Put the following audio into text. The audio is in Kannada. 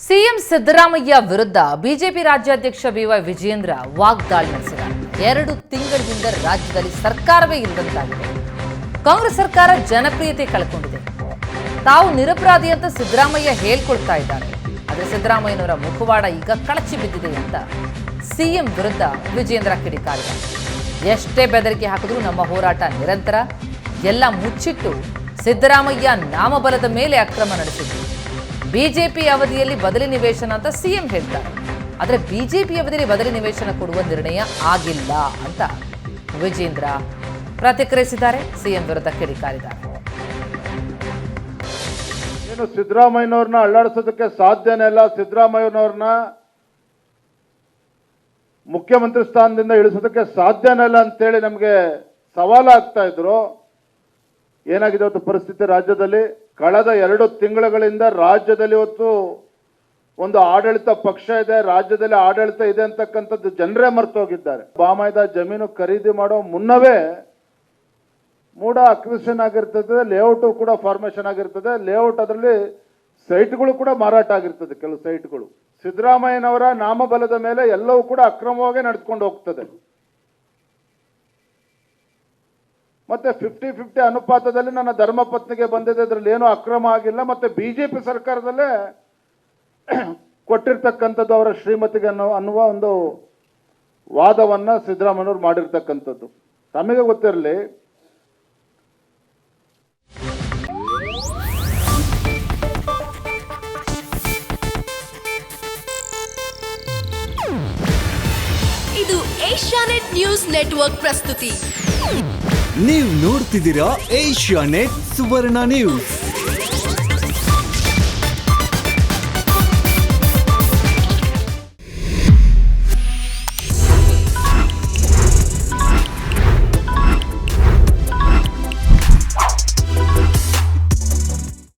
ಸಿಎಂ ಸಿದ್ದರಾಮಯ್ಯ ವಿರುದ್ಧ ಬಿಜೆಪಿ ರಾಜ್ಯಾಧ್ಯಕ್ಷ ಬಿವೈ ವಿಜಯೇಂದ್ರ ವಾಗ್ದಾಳಿ ನಡೆಸಿದ್ದಾರೆ. 2 ತಿಂಗಳಿಂದ ರಾಜ್ಯದಲ್ಲಿ ಸರ್ಕಾರವೇ ಇಲ್ಲದಂತಾಗಿದೆ. ಕಾಂಗ್ರೆಸ್ ಸರ್ಕಾರ ಜನಪ್ರಿಯತೆ ಕಳ್ಕೊಂಡಿದೆ. ತಾವು ನಿರಪರಾಧಿ ಅಂತ ಸಿದ್ದರಾಮಯ್ಯ ಹೇಳ್ಕೊಳ್ತಾ ಇದ್ದಾರೆ. ಆದರೆ ಸಿದ್ದರಾಮಯ್ಯನವರ ಮುಖವಾಡ ಈಗ ಕಳಚಿ ಬಿದ್ದಿದೆ ಅಂತ ಸಿಎಂ ವಿರುದ್ಧ ವಿಜಯೇಂದ್ರ ಕಿಡಿಕಾರಿದ್ದಾರೆ. ಎಷ್ಟೇ ಬೆದರಿಕೆ ಹಾಕಿದ್ರೂ ನಮ್ಮ ಹೋರಾಟ ನಿರಂತರ. ಎಲ್ಲ ಮುಚ್ಚಿಟ್ಟು ಸಿದ್ದರಾಮಯ್ಯ ನಾಮಬಲದ ಮೇಲೆ ಅಕ್ರಮ ನಡೆಸಿದ್ರು. ಬಿಜೆಪಿ ಅವಧಿಯಲ್ಲಿ ಬದಲಿ ನಿವೇಶನ ಅಂತ ಸಿಎಂ ಹೇಳ್ತಾರೆ. ಆದರೆ ಬಿಜೆಪಿ ಅವಧಿಯಲ್ಲಿ ಬದಲಿ ನಿವೇಶನ ಕೊಡುವ ನಿರ್ಣಯ ಆಗಿಲ್ಲ ಅಂತ ವಿಜೇಂದ್ರ ಪ್ರತಿಕ್ರಿಯಿಸಿದ್ದಾರೆ. ಸಿಎಂ ವಿರುದ್ಧ ಕಿಡಿಕಾರಿದ್ದಾರೆ. ಏನು ಸಿದ್ದರಾಮಯ್ಯನವ್ರನ್ನ ಅಲ್ಲಾಡಿಸೋದಕ್ಕೆ ಸಾಧ್ಯನೇ ಇಲ್ಲ. ಸಿದ್ದರಾಮಯ್ಯನವ್ರನ್ನ ಮುಖ್ಯಮಂತ್ರಿ ಸ್ಥಾನದಿಂದ ಇಳಿಸೋದಕ್ಕೆ ಸಾಧ್ಯನೇ ಇಲ್ಲ ಅಂತೇಳಿ ನಮಗೆ ಸವಾಲಾಗ್ತಾ ಇದ್ರು. ಏನಾಗಿದೆ ಇವತ್ತು ಪರಿಸ್ಥಿತಿ ರಾಜ್ಯದಲ್ಲಿ? ಕಳೆದ 2 ತಿಂಗಳುಗಳಿಂದ ರಾಜ್ಯದಲ್ಲಿ ಇವತ್ತು ಒಂದು ಆಡಳಿತ ಪಕ್ಷ ಇದೆ, ರಾಜ್ಯದಲ್ಲಿ ಆಡಳಿತ ಇದೆ ಅಂತಕ್ಕಂಥದ್ದು ಜನರೇ ಮರೆತು ಹೋಗಿದ್ದಾರೆ. ಬಾಮಾಯ್ದ ಜಮೀನು ಖರೀದಿ ಮಾಡೋ ಮುನ್ನವೇ ಮೂಡ ಅಕ್ವಿಷನ್ ಆಗಿರ್ತದೆ, ಲೇಔಟ್ ಕೂಡ ಫಾರ್ಮೇಶನ್ ಆಗಿರ್ತದೆ. ಲೇಔಟ್ ಅದರಲ್ಲಿ ಸೈಟ್ಗಳು ಕೂಡ ಮಾರಾಟ ಆಗಿರ್ತದೆ. ಕೆಲವು ಸೈಟ್ಗಳು ಸಿದ್ದರಾಮಯ್ಯನವರ ನಾಮಬಲದ ಮೇಲೆ ಎಲ್ಲವೂ ಕೂಡ ಅಕ್ರಮವಾಗಿ ನಡೆದುಕೊಂಡು ಹೋಗ್ತದೆ. ಮತ್ತೆ 50-50 ಅನುಪಾತದಲ್ಲಿ ನನ್ನ ಧರ್ಮಪತ್ನಿಗೆ ಬಂದಿದೆ, ಅದರಲ್ಲಿ ಏನೂ ಅಕ್ರಮ ಆಗಿಲ್ಲ. ಮತ್ತೆ ಬಿಜೆಪಿ ಸರ್ಕಾರದಲ್ಲೇ ಕೊಟ್ಟಿರ್ತಕ್ಕಂಥದ್ದು ಅವರ ಶ್ರೀಮತಿಗೆ ಅನ್ನುವ ಒಂದು ವಾದವನ್ನ ಸಿದ್ದರಾಮಯ್ಯನವರು ಮಾಡಿರ್ತಕ್ಕಂಥದ್ದು ತಮಗೆ ಗೊತ್ತಿರಲಿ. ಇದು ಏಷ್ಯಾನೆಟ್ ನ್ಯೂಸ್ ನೆಟ್ವರ್ಕ್ ಪ್ರಸ್ತುತಿ. ನೀವು ನೋಡ್ತಿದ್ದೀರಾ ಏಷ್ಯಾನೆಟ್ ಸುವರ್ಣ ನ್ಯೂಸ್.